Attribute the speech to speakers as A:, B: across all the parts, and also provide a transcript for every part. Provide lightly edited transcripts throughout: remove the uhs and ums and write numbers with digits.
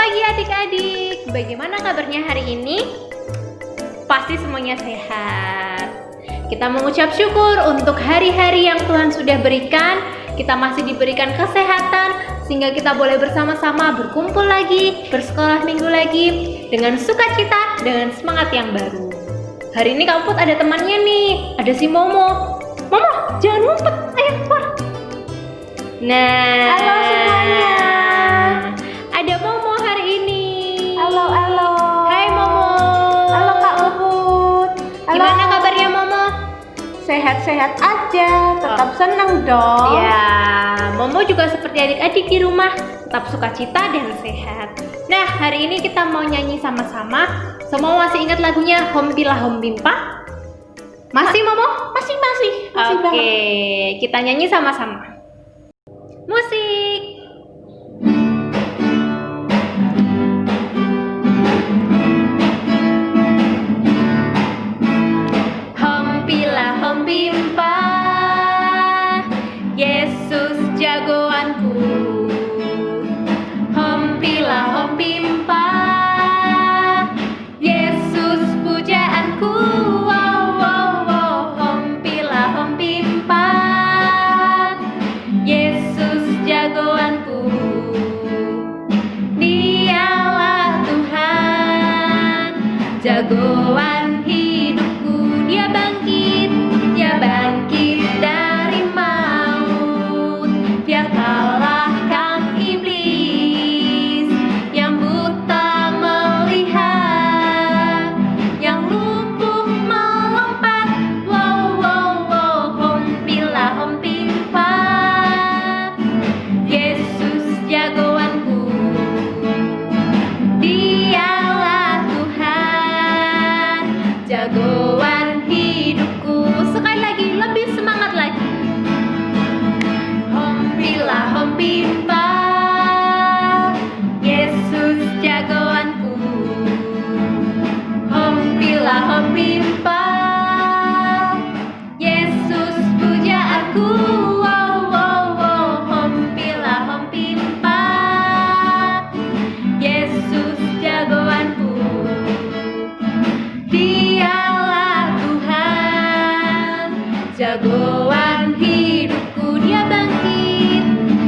A: pagi adik-adik, bagaimana kabarnya hari ini? Pasti semuanya sehat. Kita mengucap syukur untuk hari-hari yang Tuhan sudah berikan. Kita masih diberikan kesehatan sehingga kita boleh bersama-sama berkumpul lagi, bersekolah minggu lagi dengan sukacita, dengan semangat yang baru. Hari ini Kak Put ada temannya nih, ada si Momo. Momo, jangan ngumpet, ayo keluar. Nah,
B: halo semuanya.
A: Ada Momo hari ini.
B: Halo.
A: Hai Momo.
B: Halo Kak Put.
A: Gimana kabarnya Momo?
B: Sehat-sehat aja, tetap senang dong.
A: Ya, Momo juga seperti adik-adik di rumah, tetap sukacita dan sehat. Nah, hari ini kita mau nyanyi sama-sama. Semua masih ingat lagunya Hompilah Hompimpa? Masih Momo?
B: Masih
A: Oke,
B: banget.
A: kita nyanyi sama-sama. Musik. Hompilah hompimpa, Yesus jagoanku. Hompilah hompimpa, Yesus pujaanku. Wow, wow, wow. Hompilah hompimpa, Yesus jagoanku. Dialah Tuhan, jagoan hidupku. Dia bangkit dari maut. Dia kalahkan iblis yang buta melihat, yang lumpuh melompat. Wow, wow, wow. Hompilah hompimpa, Yesus jagoanku. Dialah Tuhan, jagoan hidupku. Sekali lagi, lebih semangat lagi. Hompilah hompimpa, Yesus jagoanku. Hompilah hompimpa, Yesus pujaanku. Wow, wow, wow. Hompilah hompimpa, Yesus jagoanku. Dialah Tuhan, jagoan hidupku.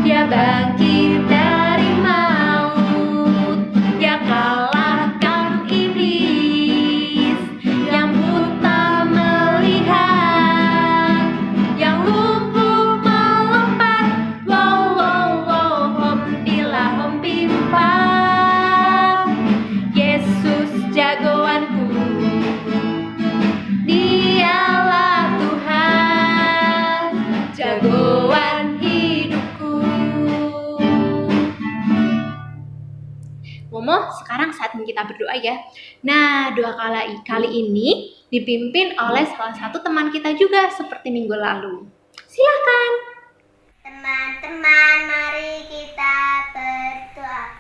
A: Dia bangkit dari maut. Dia kalahkan iblis yang buta melihat, yang lumpuh melompat. Wow, wow, wow. Hompilah hompimpa, Yesus jagoanku. Dialah Tuhan, jagoan hidupku. Momo, sekarang saatnya kita berdoa ya. Nah, doa kali ini dipimpin oleh salah satu teman kita juga seperti minggu lalu. Silakan.
C: Teman-teman, mari kita berdoa.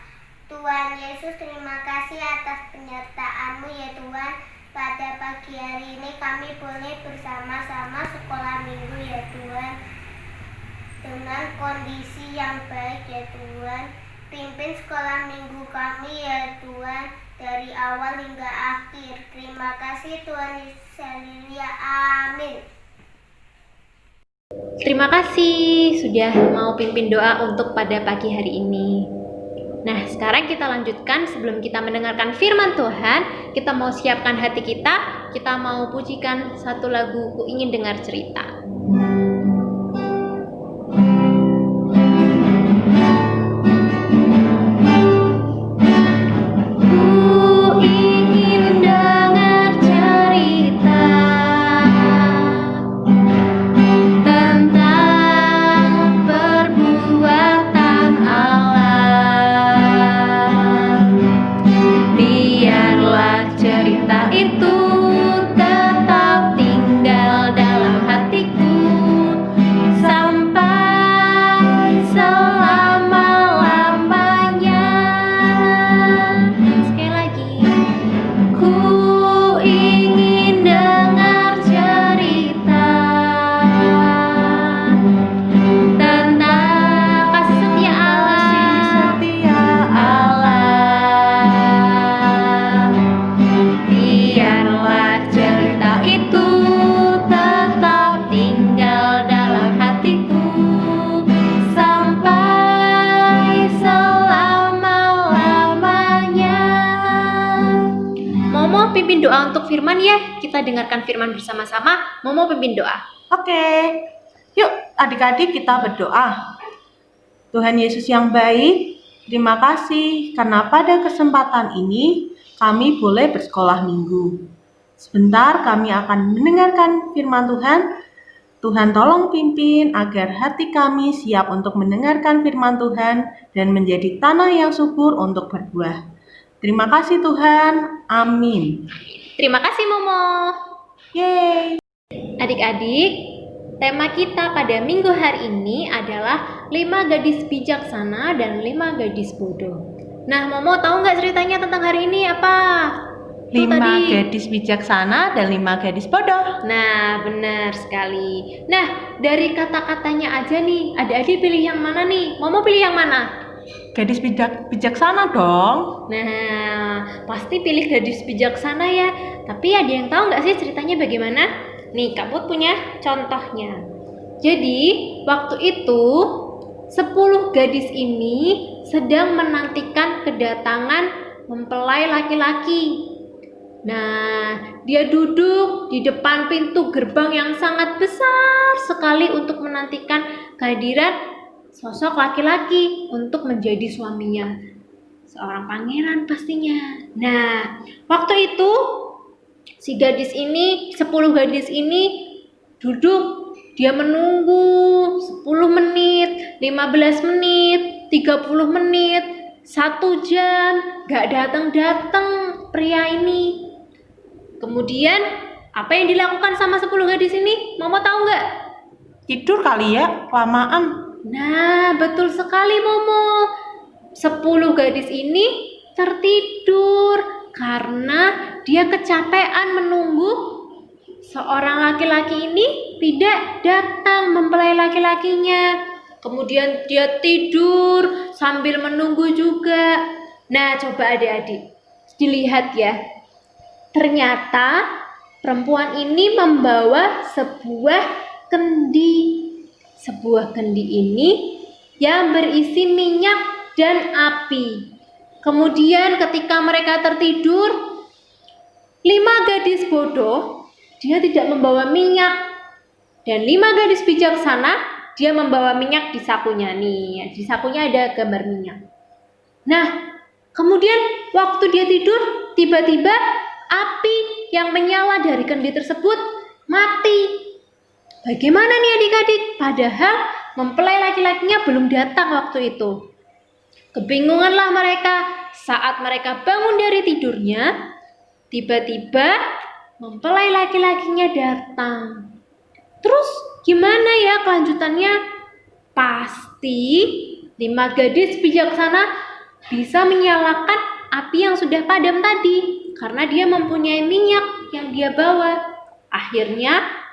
C: Tuhan Yesus, terima kasih atas penyertaan-Mu ya Tuhan. Pada pagi hari ini kami boleh bersama-sama sekolah minggu ya Tuhan. Dengan kondisi yang baik ya Tuhan. Pimpin sekolah minggu kami ya Tuhan, dari awal hingga akhir. Terima kasih Tuhan Yesus, haleluya, amin.
A: Terima kasih sudah mau pimpin doa untuk pada pagi hari ini. Nah, sekarang kita lanjutkan. Sebelum kita mendengarkan firman Tuhan, kita mau siapkan hati kita. Kita mau pujikan satu lagu Ku Ingin Dengar Cerita. Ku ingin dengar cerita tentang perbuatan Allah. Biarlah cerita itu tetap tinggal dalam hatiku. untuk firman ya, kita dengarkan firman bersama-sama. Momo pimpin doa.
B: Oke, yuk adik-adik kita berdoa. Tuhan Yesus yang baik, terima kasih karena pada kesempatan ini kami boleh bersekolah minggu. Sebentar kami akan mendengarkan firman Tuhan. Tuhan tolong pimpin agar hati kami siap untuk mendengarkan firman Tuhan dan menjadi tanah yang subur untuk berbuah. Terima kasih Tuhan, amin.
A: Terima kasih Momo.
B: Yeay.
A: Adik-adik, tema kita pada minggu hari ini adalah 5 gadis bijaksana dan 5 gadis bodoh. Nah, Momo tahu nggak ceritanya tentang hari ini apa?
B: 5 gadis bijaksana dan 5 gadis bodoh.
A: Nah, benar sekali. Nah, dari kata-katanya aja nih, adik-adik pilih yang mana nih? Momo pilih yang mana?
B: Gadis bijaksana dong.
A: Nah, pasti pilih gadis bijaksana ya. Tapi ada yang tahu nggak sih ceritanya bagaimana? Nih, Kak Put punya contohnya. Jadi, waktu itu 10 gadis ini sedang menantikan kedatangan mempelai laki-laki. Nah, dia duduk di depan pintu gerbang yang sangat besar sekali untuk menantikan kehadiran sosok laki-laki untuk menjadi suaminya. Seorang pangeran pastinya. Nah, waktu itu si gadis ini, 10 gadis ini duduk, dia menunggu 10 menit, 15 menit, 30 menit, 1 jam, gak datang-datang pria ini. Kemudian, apa yang dilakukan sama 10 gadis ini? Mama tahu nggak?
B: Tidur kali ya, kelamaan.
A: Nah, betul sekali Momo. 10 gadis ini tertidur karena dia kecapean menunggu seorang laki-laki ini tidak datang mempelai laki-lakinya. Kemudian dia tidur sambil menunggu juga. Nah, coba adik-adik dilihat ya. Ternyata perempuan ini membawa sebuah kendi. Sebuah kendi ini yang berisi minyak dan api. Kemudian ketika mereka tertidur, 5 gadis bodoh, dia tidak membawa minyak. Dan 5 gadis bijaksana, dia membawa minyak di sakunya. Nih, di sakunya ada gambar minyak. Nah, kemudian waktu dia tidur, tiba-tiba api yang menyala dari kendi tersebut mati. Bagaimana nih adik-adik? Padahal mempelai laki-lakinya belum datang waktu itu. Kebingunganlah mereka saat mereka bangun dari tidurnya. Tiba-tiba mempelai laki-lakinya datang. Terus gimana ya kelanjutannya? Pasti 5 gadis bijaksana bisa menyalakan api yang sudah padam tadi. Karena dia mempunyai minyak yang dia bawa. Akhirnya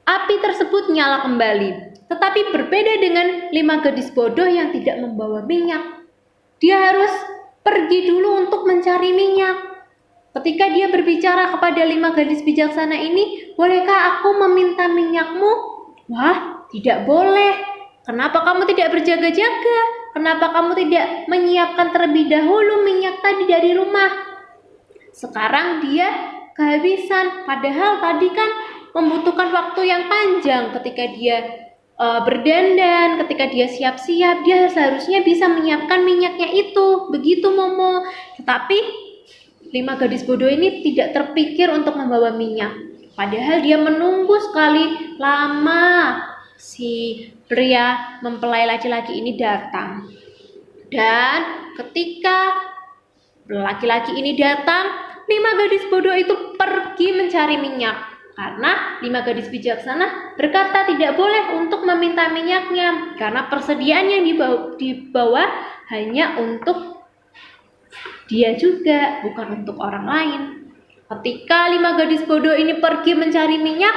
A: api tersebut nyala kembali. Tetapi berbeda dengan 5 gadis bodoh yang tidak membawa minyak. Dia harus pergi dulu untuk mencari minyak. Ketika dia berbicara kepada 5 gadis bijaksana ini, bolehkah aku meminta minyakmu? Wah, tidak boleh. Kenapa kamu tidak berjaga-jaga? Kenapa kamu tidak menyiapkan terlebih dahulu minyak tadi dari rumah? Sekarang dia kehabisan. Padahal tadi kan membutuhkan waktu yang panjang ketika dia berdandan, ketika dia siap-siap, dia seharusnya bisa menyiapkan minyaknya itu. Begitu Momo. Tetapi 5 gadis bodoh ini tidak terpikir untuk membawa minyak. Padahal dia menunggu sekali lama si pria mempelai laki-laki ini datang. Dan ketika laki-laki ini datang, 5 gadis bodoh itu pergi mencari minyak. Karena 5 gadis bijaksana berkata tidak boleh untuk meminta minyaknya. Karena persediaan yang dibawa hanya untuk dia juga, bukan untuk orang lain. Ketika 5 gadis bodoh ini pergi mencari minyak,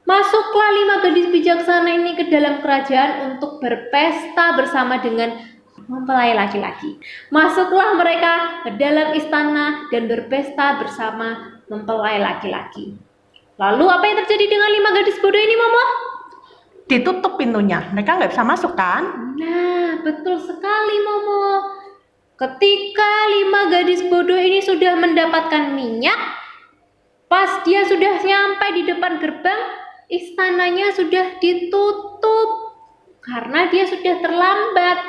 A: masuklah 5 gadis bijaksana ini ke dalam kerajaan untuk berpesta bersama dengan mempelai laki-laki. Masuklah mereka ke dalam istana dan berpesta bersama mempelai laki-laki. Lalu apa yang terjadi dengan 5 gadis bodoh ini, Momo?
B: Ditutup pintunya, mereka nggak bisa masuk kan?
A: Nah, betul sekali, Momo. Ketika 5 gadis bodoh ini sudah mendapatkan minyak, pas dia sudah sampai di depan gerbang, istananya sudah ditutup karena dia sudah terlambat.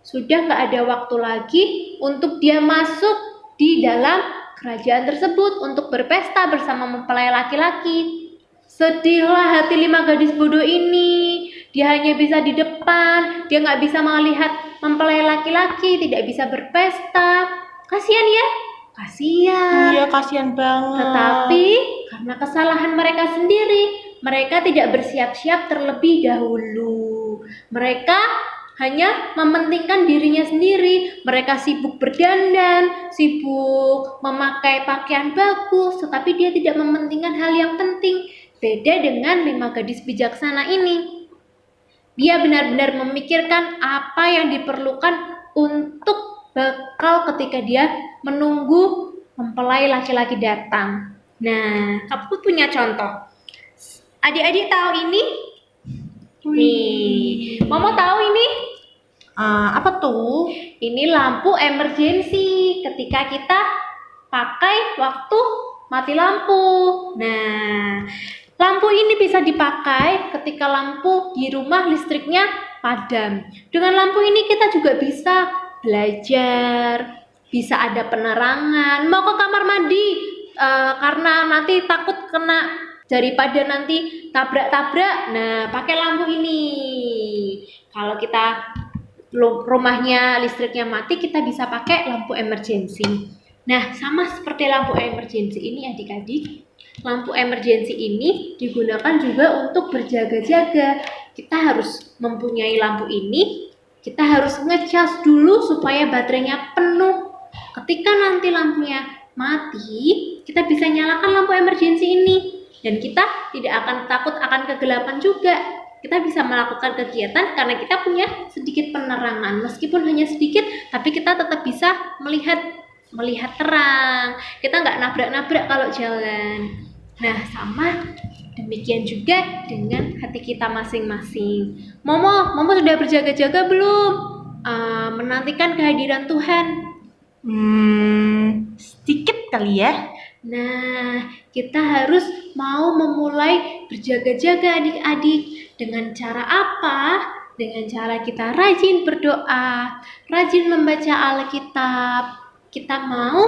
A: Sudah nggak ada waktu lagi untuk dia masuk di dalam kerajaan tersebut untuk berpesta bersama mempelai laki-laki. Sedihlah hati 5 gadis bodoh ini. Dia hanya bisa di depan, dia nggak bisa melihat mempelai laki-laki, tidak bisa berpesta. Kasihan ya? Kasihan.
B: Iya, kasihan banget.
A: Tetapi karena kesalahan mereka sendiri, mereka tidak bersiap-siap terlebih dahulu. Mereka hanya mementingkan dirinya sendiri. Mereka sibuk berdandan, sibuk memakai pakaian bagus, tetapi dia tidak mementingkan hal yang penting. Beda dengan 5 gadis bijaksana ini. Dia benar-benar memikirkan apa yang diperlukan untuk bekal ketika dia menunggu mempelai laki-laki datang. Nah, aku punya contoh. Adik-adik tahu ini? Nih, Mama tahu ini?
B: Apa tuh?
A: Ini lampu emergency ketika kita pakai waktu mati lampu. Nah, lampu ini bisa dipakai ketika lampu di rumah listriknya padam. Dengan lampu ini kita juga bisa belajar, bisa ada penerangan. Mau ke kamar mandi karena nanti takut kena, daripada nanti tabrak-tabrak. Nah, pakai lampu ini. Kalau kita rumahnya listriknya mati, kita bisa pakai lampu emergency. Nah, sama seperti lampu emergency ini adik-adik, lampu emergency ini digunakan juga untuk berjaga-jaga. Kita harus mempunyai lampu ini, kita harus ngecas dulu supaya baterainya penuh. Ketika nanti lampunya mati, kita bisa nyalakan lampu emergency ini. Dan kita tidak akan takut akan kegelapan juga. Kita bisa melakukan kegiatan karena kita punya sedikit penerangan. Meskipun hanya sedikit, tapi kita tetap bisa melihat terang. Kita nggak nabrak-nabrak kalau jalan. Nah, sama demikian juga dengan hati kita masing-masing. Momo sudah berjaga-jaga belum? Menantikan kehadiran Tuhan.
B: Sedikit kali ya.
A: Nah, kita harus mau memulai berjaga-jaga adik-adik. Dengan cara apa? Dengan cara kita rajin berdoa, rajin membaca Alkitab. Kita mau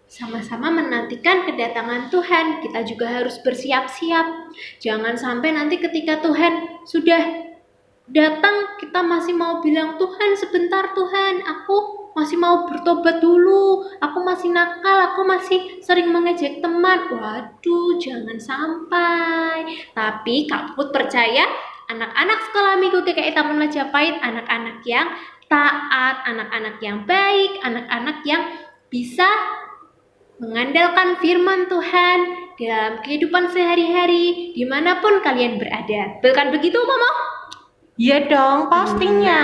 A: sama-sama menantikan kedatangan Tuhan. Kita juga harus bersiap-siap. Jangan sampai nanti ketika Tuhan sudah datang, kita masih mau bilang, Tuhan sebentar Tuhan, aku masih mau bertobat dulu, aku masih nakal, aku masih sering mengejek teman. Waduh, jangan sampai. Tapi Kak Put percaya anak-anak sekolah minggu GKI Taman Majapahit, anak-anak yang taat, anak-anak yang baik, anak-anak yang bisa mengandalkan firman Tuhan dalam kehidupan sehari-hari dimanapun kalian berada. Bukan begitu, Mama?
B: Iya dong, pastinya.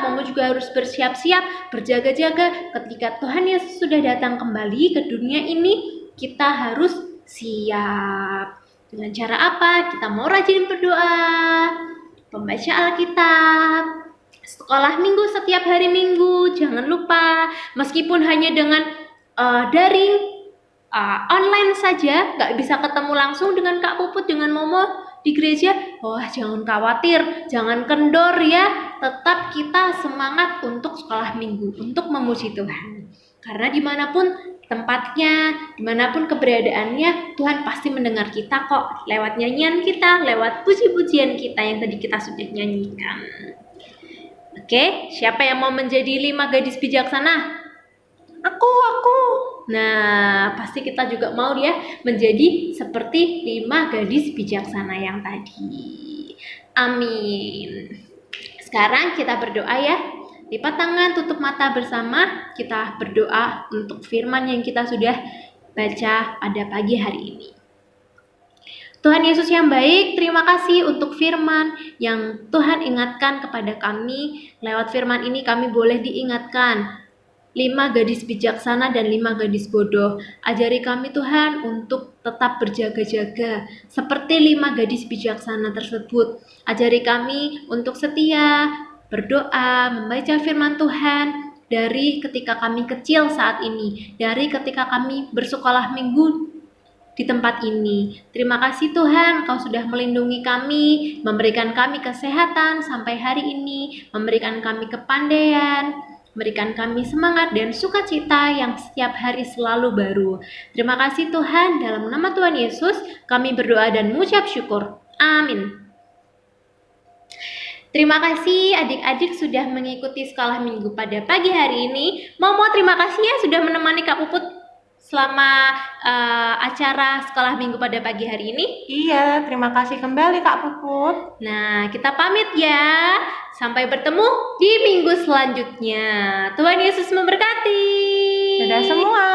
A: Momo juga harus bersiap-siap, berjaga-jaga ketika Tuhan Yesus sudah datang kembali ke dunia ini. Kita harus siap. Dengan cara apa? Kita mau rajin berdoa, membaca Alkitab, sekolah minggu setiap hari Minggu. Jangan lupa, meskipun hanya dengan daring, online saja, nggak bisa ketemu langsung dengan Kak Puput, dengan Momo di gereja, jangan khawatir, jangan kendor ya. Tetap kita semangat untuk sekolah minggu, untuk memuji Tuhan. Karena dimanapun tempatnya, dimanapun keberadaannya, Tuhan pasti mendengar kita kok. Lewat nyanyian kita, lewat puji-pujian kita yang tadi kita sudah nyanyikan. Oke, siapa yang mau menjadi 5 gadis bijaksana?
B: Aku.
A: Nah, pasti kita juga mau ya menjadi seperti 5 gadis bijaksana yang tadi. Amin. Sekarang kita berdoa ya. Lipat tangan, tutup mata bersama. Kita berdoa untuk firman yang kita sudah baca pada pagi hari ini. Tuhan Yesus yang baik, terima kasih untuk firman yang Tuhan ingatkan kepada kami. Lewat firman ini kami boleh diingatkan 5 gadis bijaksana dan 5 gadis bodoh. Ajari kami Tuhan untuk tetap berjaga-jaga seperti 5 gadis bijaksana tersebut. Ajari kami untuk setia, berdoa, membaca firman Tuhan, dari ketika kami kecil saat ini, dari ketika kami bersekolah minggu di tempat ini. Terima kasih Tuhan, Kau sudah melindungi kami, memberikan kami kesehatan sampai hari ini, memberikan kami kepandaian, memberikan kami semangat dan sukacita yang setiap hari selalu baru. Terima kasih Tuhan, dalam nama Tuhan Yesus kami berdoa dan mengucap syukur. Amin. Terima kasih adik-adik sudah mengikuti sekolah minggu pada pagi hari ini. Momo terima kasih ya sudah menemani Kak Puput selama acara sekolah minggu pada pagi hari ini.
B: Iya, terima kasih kembali Kak Puput.
A: Nah, kita pamit ya. Sampai bertemu di minggu selanjutnya. Tuhan Yesus memberkati.
B: Dadah semua.